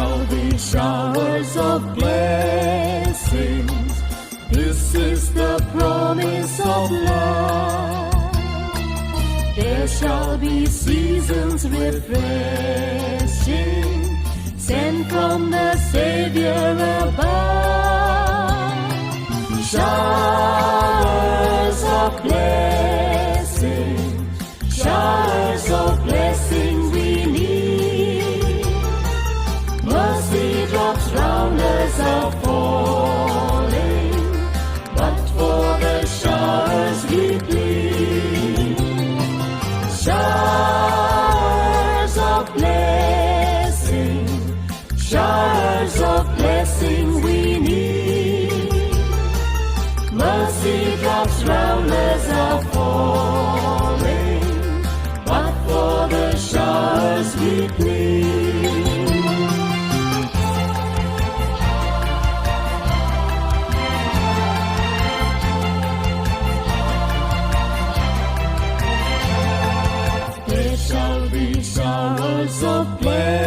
shall be showers of blessings. This is the promise of love. There shall be seasons refreshing, sent from the Savior above. Showers of blessing, showers of blessing we need. Mercy drops round us are falling, but for the showers we plead. Showers of blessing, showers of blessing we need. Mercy drops round us are falling, but for the showers we plead. There shall be showers of blessing.